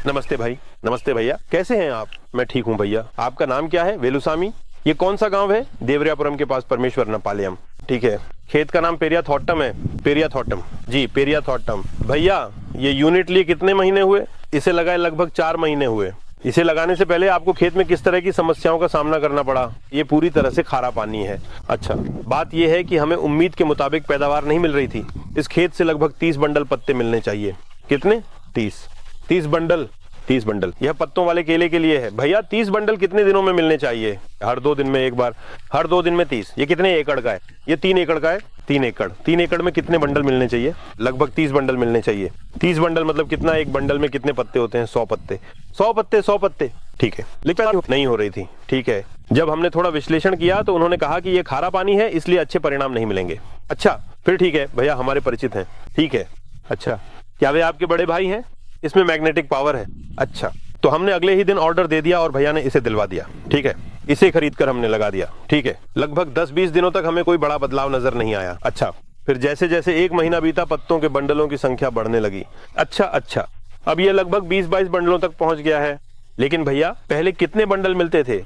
नमस्ते भाई। नमस्ते भैया, कैसे हैं आप? मैं ठीक हूँ भैया। आपका नाम क्या है? वेलुसामी। ये कौन सा गांव है? देवरियापुरम के पास परमेश्वर पालयम। ठीक है। खेत का नाम पेरिया थॉट्टम है। पेरिया थॉट्टम जी, पेरिया थॉट्टम। भैया ये यूनिट लिए कितने महीने हुए? इसे लगाए लगभग 4 महीने हुए। इसे लगाने से पहले आपको खेत में किस तरह की समस्याओं का सामना करना पड़ा? ये पूरी तरह से खारा पानी है। अच्छा, बात यह है कि हमें उम्मीद के मुताबिक पैदावार नहीं मिल रही थी। इस खेत से लगभग 30 बंडल पत्ते मिलने चाहिए। कितने? 30 बंडल। 30 बंडल यह पत्तों वाले केले के लिए है। भैया 30 बंडल कितने दिनों में मिलने चाहिए? हर 2 दिन में एक बार। हर 2 दिन में 30। ये कितने एकड़ का है? ये 3 एकड़ का है। 3 एकड़। 3 एकड़ में कितने बंडल मिलने चाहिए? लगभग 30 बंडल मिलने चाहिए। 30 बंडल मतलब कितना? एक बंडल में कितने पत्ते होते हैं? 100 पत्ते। 100 पत्ते, 100 पत्ते। ठीक है, लेकिन नहीं हो रही थी। ठीक है, जब हमने थोड़ा विश्लेषण किया तो उन्होंने कहा कि ये खारा पानी है, इसलिए अच्छे परिणाम नहीं मिलेंगे। अच्छा, फिर ठीक है भैया, हमारे परिचित हैं। ठीक है। अच्छा, क्या वे आपके बड़े भाई हैं? इसमें मैग्नेटिक पावर है। अच्छा, तो हमने अगले ही दिन ऑर्डर दे दिया और भैया ने इसे दिलवा दिया। ठीक है, इसे खरीद कर हमने लगा दिया। ठीक है, लगभग 10-20 दिनों तक हमें कोई बड़ा बदलाव नजर नहीं आया। अच्छा, फिर जैसे जैसे 1 महीना बीता, पत्तों के बंडलों की संख्या बढ़ने लगी। अच्छा, अब ये लगभग 20-22 बंडलों तक पहुंच गया है। लेकिन भैया पहले कितने बंडल मिलते थे?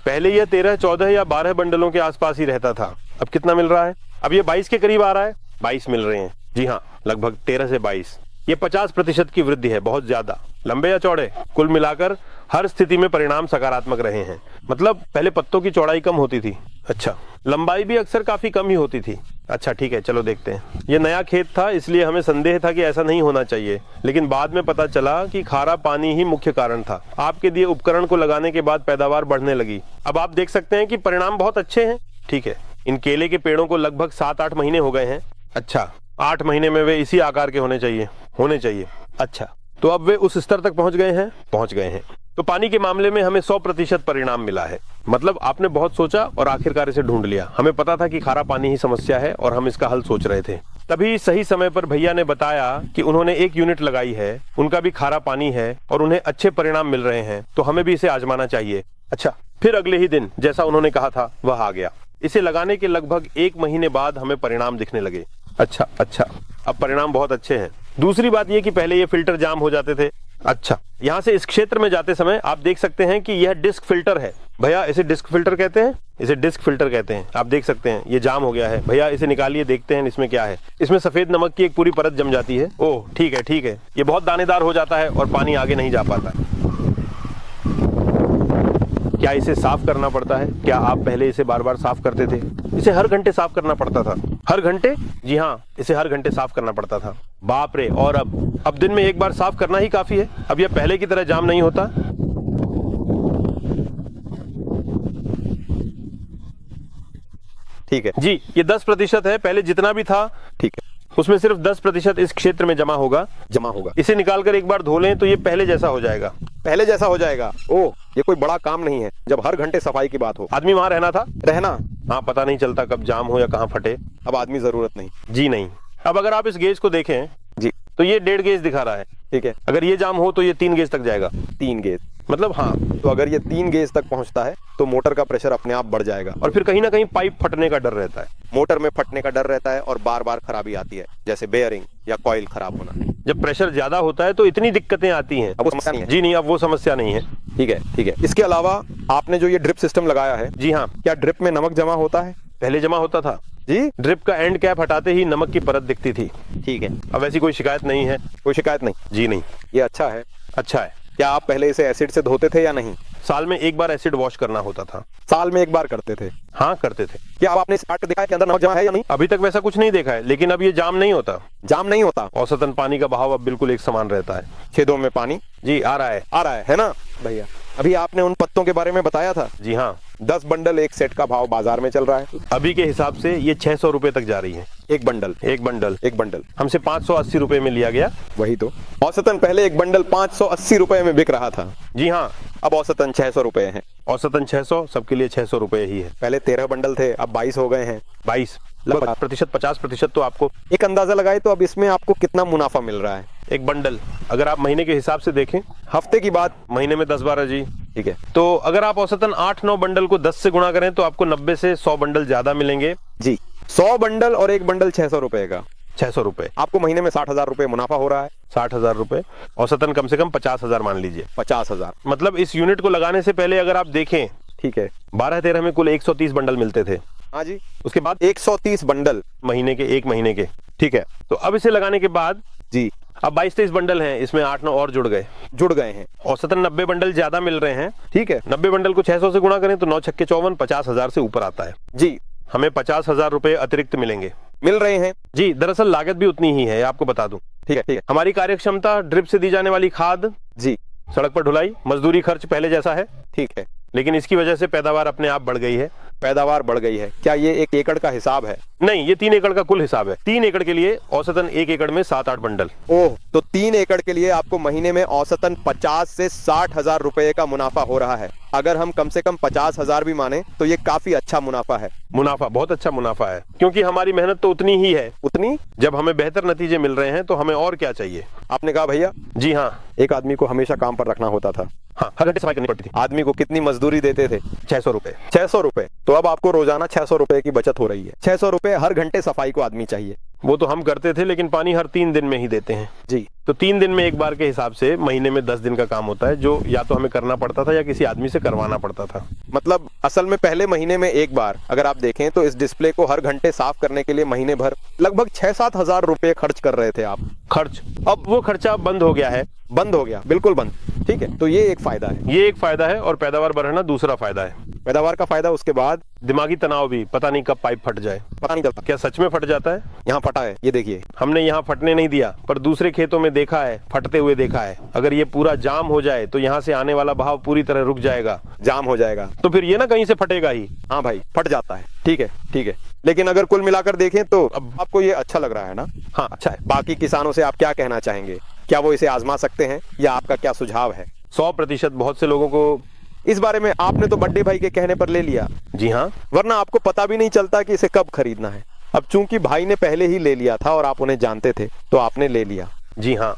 पहले यह 13, 14 या 12 बंडलों के आसपास ही रहता था। अब कितना मिल रहा है? अब ये 22 के करीब आ रहा है। 22 मिल रहे हैं। जी हाँ, लगभग 13 से 22। ये 50% की वृद्धि है, बहुत ज्यादा। लंबे या चौड़े, कुल मिलाकर हर स्थिति में परिणाम सकारात्मक रहे हैं। मतलब पहले पत्तों की चौड़ाई कम होती थी। अच्छा, लंबाई भी अक्सर काफी कम ही होती थी। अच्छा ठीक है, चलो देखते हैं। ये नया खेत था, इसलिए हमें संदेह था कि ऐसा नहीं होना चाहिए, लेकिन बाद में पता चला कि खारा पानी ही मुख्य कारण था। आपके दिए उपकरण को लगाने के बाद पैदावार बढ़ने लगी। अब आप देख सकते हैं कि परिणाम बहुत अच्छे हैं। ठीक है, इन केले के पेड़ों को लगभग 7-8 महीने हो गए हैं। अच्छा, 8 महीने में वे इसी आकार के होने चाहिए। अच्छा, तो अब वे उस स्तर तक पहुंच गए हैं। तो पानी के मामले में हमें 100% परिणाम मिला है। मतलब आपने बहुत सोचा और आखिरकार इसे ढूंढ लिया। हमें पता था कि खारा पानी ही समस्या है और हम इसका हल सोच रहे थे। तभी सही समय पर भैया ने बताया कि उन्होंने एक यूनिट लगाई है, उनका भी खारा पानी है और उन्हें अच्छे परिणाम मिल रहे हैं, तो हमें भी इसे आजमाना चाहिए। अच्छा, फिर अगले ही दिन जैसा उन्होंने कहा था वह आ गया। इसे लगाने के लगभग 1 महीने बाद हमें परिणाम दिखने लगे। अच्छा, अब परिणाम बहुत अच्छे हैं। दूसरी बात यह कि पहले ये फिल्टर जाम हो जाते थे। अच्छा, यहाँ से इस क्षेत्र में जाते समय आप देख सकते हैं कि यह डिस्क फिल्टर है। भैया इसे डिस्क फिल्टर कहते हैं। आप देख सकते हैं ये जाम हो गया है। भैया इसे निकालिए, देखते हैं इसमें क्या है। इसमें सफेद नमक की एक पूरी परत जम जाती है। ओह ठीक है, ये बहुत दानेदार हो जाता है और पानी आगे नहीं जा पाता। क्या इसे साफ करना पड़ता है? क्या आप पहले इसे बार बार साफ करते थे? इसे हर घंटे साफ करना पड़ता था। हर घंटे? जी हाँ, इसे हर घंटे साफ करना पड़ता था। बाप रे! और अब दिन में एक बार साफ करना ही काफी है। अब यह पहले की तरह जाम नहीं होता। ठीक है जी, ये 10% है। पहले जितना भी था, ठीक है, उसमें सिर्फ 10% इस क्षेत्र में जमा होगा। इसे निकालकर एक बार धो लें तो ये पहले जैसा हो जाएगा। ओह, ये कोई बड़ा काम नहीं है जब हर घंटे सफाई की बात हो। आदमी वहां रहना। हाँ, पता नहीं चलता कब जाम हो या कहाँ फटे। अब आदमी जरूरत नहीं। जी नहीं। अब अगर आप इस गेज को देखें जी, तो ये 1.5 गेज दिखा रहा है। ठीक है, अगर ये जाम हो तो ये 3 गेज तक जाएगा। 3 गेज मतलब? हाँ, तो अगर ये 3 गेज तक पहुंचता है तो मोटर का प्रेशर अपने आप बढ़ जाएगा और फिर कहीं ना कहीं पाइप फटने का डर रहता है। मोटर में फटने का डर रहता है और बार बार खराबी आती है, जैसे बेयरिंग या कॉइल खराब होना। जब प्रेशर ज्यादा होता है तो इतनी दिक्कतें आती हैं। अब वो समस्या नहीं है। जी नहीं, अब वो समस्या नहीं है। ठीक है। इसके अलावा आपने जो ये ड्रिप सिस्टम लगाया है, जी हाँ, क्या ड्रिप में नमक जमा होता है? पहले जमा होता था जी। ड्रिप का एंड कैप हटाते ही नमक की परत दिखती थी। ठीक है, अब ऐसी कोई शिकायत नहीं है। कोई शिकायत नहीं? जी नहीं। ये अच्छा है। क्या आप पहले इसे एसिड से धोते थे या नहीं? साल में एक बार एसिड वॉश करना होता था। साल में एक बार करते थे? हाँ, करते थे। क्या आपने काट कर देखा है कि अंदर नमक जमा है या नहीं? अभी तक वैसा कुछ नहीं देखा है, लेकिन अब ये जाम नहीं होता। औसतन पानी का बहाव अब बिल्कुल एक समान रहता है। छेदों में पानी जी आ रहा है ना भैया? अभी आपने उन पत्तों के बारे में बताया था। जी हाँ, 10 बंडल एक सेट का भाव बाजार में चल रहा है। अभी के हिसाब से ये 600 रुपए तक जा रही है। एक बंडल हमसे 580 रुपए में लिया गया। वही तो, औसतन पहले एक बंडल 580 रुपए में बिक रहा था। जी हाँ, अब औसतन 600 रुपए है। औसतन 600, सबके लिए 600 रुपए ही है। पहले 13 बंडल थे, अब 22 हो गए हैं। 22 प्रतिशत, 50% तो आपको एक अंदाजा लगाए तो अब इसमें आपको कितना मुनाफा मिल रहा है? एक बंडल अगर आप महीने के हिसाब से देखें, हफ्ते की बात, महीने में 10-12 जी। ठीक है, तो अगर आप औसतन 8-9 बंडल को 10 से गुणा करें तो आपको 90 से 100 बंडल ज्यादा मिलेंगे। जी, 100 बंडल और एक बंडल 600 रुपए का। 600 रुपए। आपको महीने में 60,000 रुपए मुनाफा हो रहा है। 60,000 रुपए, औसतन कम से कम 50,000 मान लीजिए। 50,000। मतलब इस यूनिट को लगाने से पहले अगर आप देखें, ठीक है, 12-13 में कुल 130 बंडल मिलते थे। हाँ जी। उसके बाद 130 बंडल महीने के, एक महीने के। ठीक है। तो अब इसे लगाने के बाद जी, अब 22-23 बंडल हैं, इसमें 8-9 और जुड़ गए हैं। औसतन 90 बंडल ज्यादा मिल रहे हैं। ठीक है। 90 बंडल को 600 से गुणा करें तो 9 छक्के 54, 50,000 से ऊपर आता है जी। हमें 50,000 रुपए अतिरिक्त मिलेंगे। मिल रहे हैं जी। दरअसल लागत भी उतनी ही है, आपको बता दूं। ठीक है, ठीक है। हमारी कार्यक्षमता, ड्रिप से दी जाने वाली खाद, जी, सड़क पर ढुलाई, मजदूरी खर्च पहले जैसा है, ठीक है। लेकिन इसकी वजह से पैदावार अपने आप बढ़ गई है। पैदावार बढ़ गई है। क्या ये 1 एकड़ का हिसाब है? नहीं, ये 3 एकड़ का कुल हिसाब है। 3 एकड़ के लिए औसतन 1 एकड़ में 7-8 बंडल। ओह, तो 3 एकड़ के लिए आपको महीने में औसतन 50 से 60,000 रुपए का मुनाफा हो रहा है। अगर हम कम से कम 50,000 भी माने तो ये काफी अच्छा मुनाफा है। मुनाफा, बहुत अच्छा मुनाफा है, क्योंकि हमारी मेहनत तो उतनी ही है। उतनी? जब हमें बेहतर नतीजे मिल रहे हैं तो हमें और क्या चाहिए। आपने कहा भैया। जी हाँ। एक आदमी को हमेशा काम पर रखना होता था। हाँ, हर घंटे सफाई करनी पड़ती थी। आदमी को कितनी मजदूरी देते थे? 600 रुपए। 600 रुपए। तो अब आपको रोजाना 600 रुपए की बचत हो रही है। 600 रुपए हर घंटे सफाई को आदमी चाहिए। वो तो हम करते थे, लेकिन पानी हर 3 दिन में ही देते हैं। जी। तो 3 दिन में एक बार के हिसाब से महीने में 10 दिन का काम होता है, जो या तो हमें करना पड़ता था या किसी आदमी से करवाना पड़ता था। मतलब असल में पहले महीने में एक बार अगर आप देखें तो इस डिस्प्ले को हर घंटे साफ करने के लिए महीने भर लगभग 6-7 हजार रुपए खर्च कर रहे थे आप। खर्च, अब वो खर्चा बंद हो गया है। बंद हो गया, बिल्कुल बंद। ठीक है, तो ये एक फायदा है। ये एक फायदा है, और पैदावार बढ़ना दूसरा फायदा है। पैदावार का फायदा, उसके बाद दिमागी तनाव भी, पता नहीं कब पाइप फट जाए, पता नहीं चलता। क्या सच में फट जाता है? यहाँ फटा है, ये देखिए। हमने यहाँ फटने नहीं दिया, पर दूसरे खेतों में देखा है, फटते हुए देखा है। अगर ये पूरा जाम हो जाए तो यहाँ से आने वाला बहाव पूरी तरह रुक जाएगा, जाम हो जाएगा, तो फिर ये ना कहीं से फटेगा ही। हाँ भाई, फट जाता है। ठीक है, ठीक है। लेकिन अगर कुल मिलाकर देखें तो अब आपको ये अच्छा लग रहा है ना? हाँ, अच्छा है। बाकी किसानों से आप क्या कहना चाहेंगे? क्या वो इसे आजमा सकते हैं, या आपका क्या सुझाव है? 100%। बहुत से लोगों को इस बारे में आपने तो बड्डे भाई के कहने पर ले लिया। जी हाँ, वरना आपको पता भी नहीं चलता कि इसे कब खरीदना है। अब चूंकि भाई ने पहले ही ले लिया था और आप उन्हें जानते थे, तो आपने ले लिया। जी हाँ।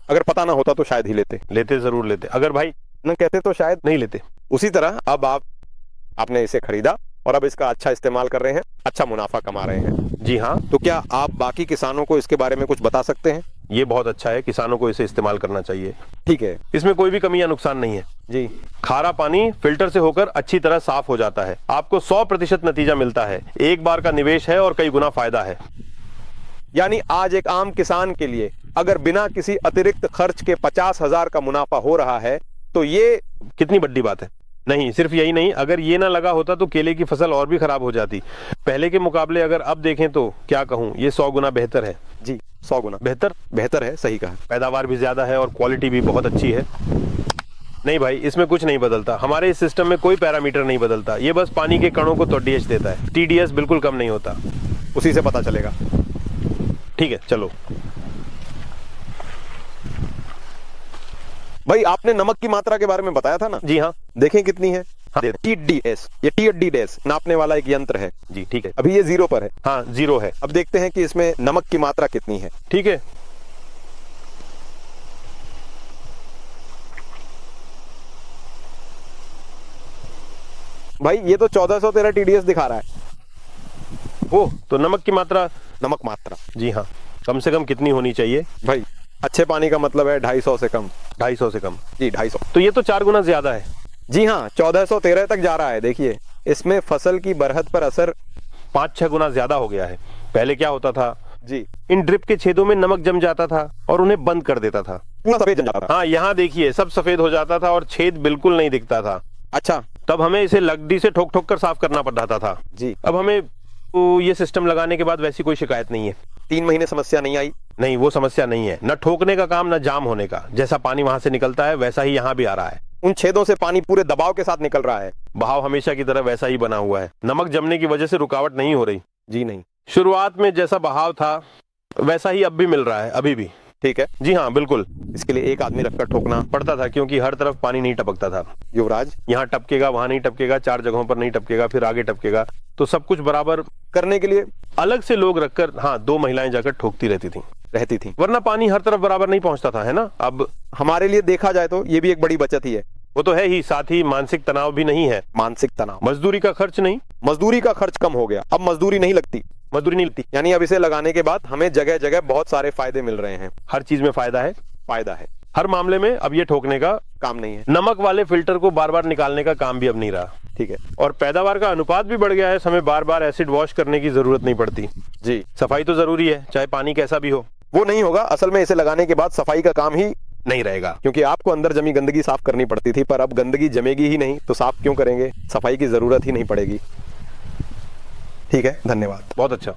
अगर पता ना होता तो शायद ही लेते जरूर लेते। अगर भाई न कहते तो शायद नहीं लेते। उसी तरह अब आपने इसे खरीदा और अब इसका अच्छा इस्तेमाल कर रहे हैं, अच्छा मुनाफा कमा रहे हैं। जी हाँ। तो क्या आप बाकी किसानों को इसके बारे में कुछ बता सकते हैं? ये बहुत अच्छा है, किसानों को इसे इस्तेमाल करना चाहिए। ठीक है। इसमें कोई भी कमी या नुकसान नहीं है। जी। खारा पानी फिल्टर से होकर अच्छी तरह साफ हो जाता है। आपको 100% नतीजा मिलता है। एक बार का निवेश है और कई गुना फायदा है। यानी आज एक आम किसान के लिए अगर बिना किसी अतिरिक्त खर्च के 50,000 का मुनाफा हो रहा है तो ये कितनी बड़ी बात है। नहीं, सिर्फ यही नहीं, अगर ये ना लगा होता तो केले की फसल और भी खराब हो जाती। पहले के मुकाबले अगर अब देखें तो क्या कहूँ, ये 100 गुना बेहतर है। जी, 100 गुना बेहतर है। सही कहा। पैदावार भी ज्यादा है और क्वालिटी भी बहुत अच्छी है। नहीं भाई, इसमें कुछ नहीं बदलता। हमारे इस सिस्टम में कोई पैरामीटर नहीं बदलता। ये बस पानी के कणों को तो डीएच देता है। टीडीएस बिल्कुल कम नहीं होता। उसी से पता चलेगा। ठीक है, चलो भाई, आपने नमक की मात्रा के बारे में बताया था ना? जी हाँ। देखें कितनी है। हाँ, TDS, ये TDS नापने वाला एक यंत्र है। जी, ठीक है। अभी ये 0 पर है। हाँ, 0 है। अब देखते हैं कि इसमें नमक की मात्रा कितनी है। ठीक है। भाई ये तो 1413 TDS दिखा रहा है। ओह, तो नमक की मात्रा। नमक मात्रा, जी हाँ। कम से कम कितनी होनी चाहिए भाई? अच्छे पानी का मतलब है 250 से कम। 250 से कम? जी, 250। तो ये तो 4 गुना ज्यादा है। जी हाँ, 1413 तक जा रहा है। देखिए, इसमें फसल की बढ़त पर असर 5-6 गुना ज्यादा हो गया है। पहले क्या होता था जी, इन ड्रिप के छेदों में नमक जम जाता था और उन्हें बंद कर देता था। पूरा सफेद जम जाता था। हाँ, यहाँ देखिए, सब सफेद हो जाता था और छेद बिल्कुल नहीं दिखता था। अच्छा। तब हमें इसे लकड़ी से ठोक ठोक कर साफ करना पड़ रहा था। जी। अब हमें तो ये सिस्टम लगाने के बाद वैसी कोई शिकायत नहीं है। 3 महीने समस्या नहीं आई? नहीं, वो समस्या नहीं है। न ठोकने का काम, न जाम होने का। जैसा पानी वहां से निकलता है वैसा ही यहाँ भी आ रहा है। उन छेदों से पानी पूरे दबाव के साथ निकल रहा है। बहाव हमेशा की तरह वैसा ही बना हुआ है। नमक जमने की वजह से रुकावट नहीं हो रही। जी नहीं। शुरुआत में जैसा बहाव था वैसा ही अब भी मिल रहा है, अभी भी। ठीक है। जी हाँ, बिल्कुल। इसके लिए एक आदमी रखकर ठोकना पड़ता था, क्योंकि हर तरफ पानी नहीं टपकता था। युवराज, यहाँ टपकेगा, वहां नहीं टपकेगा, 4 जगहों पर नहीं टपकेगा, फिर आगे टपकेगा। तो सब कुछ बराबर करने के लिए अलग से लोग रखकर, हाँ, 2 महिलाएं जाकर ठोकती रहती थी, वरना पानी हर तरफ बराबर नहीं पहुंचता था, है ना। अब हमारे लिए देखा जाए तो ये भी एक बड़ी बचत ही है। वो तो है ही, साथ ही मानसिक तनाव भी नहीं है। मानसिक तनाव, मजदूरी का खर्च नहीं। मजदूरी का खर्च कम हो गया। अब मजदूरी नहीं लगती। मधुरी नहीं लगती। यानी अब इसे लगाने के बाद हमें जगह जगह बहुत सारे फायदे मिल रहे हैं। हर चीज में फायदा है, फायदा है, हर मामले में अब ये ठोकने का काम नहीं है। नमक वाले फिल्टर को बार बार निकालने का काम भी अब नहीं रहा। ठीक है। और पैदावार का अनुपात भी बढ़ गया है, हमें बार बार एसिड वॉश करने की जरूरत नहीं पड़ती। जी, सफाई तो जरूरी है, चाहे पानी कैसा भी हो। वो नहीं होगा, असल में इसे लगाने के बाद सफाई का काम ही नहीं रहेगा, क्योंकि आपको अंदर जमी गंदगी साफ करनी पड़ती थी, पर अब गंदगी जमेगी ही नहीं तो साफ क्यों करेंगे, सफाई की जरूरत ही नहीं पड़ेगी। ठीक है, धन्यवाद। बहुत अच्छा।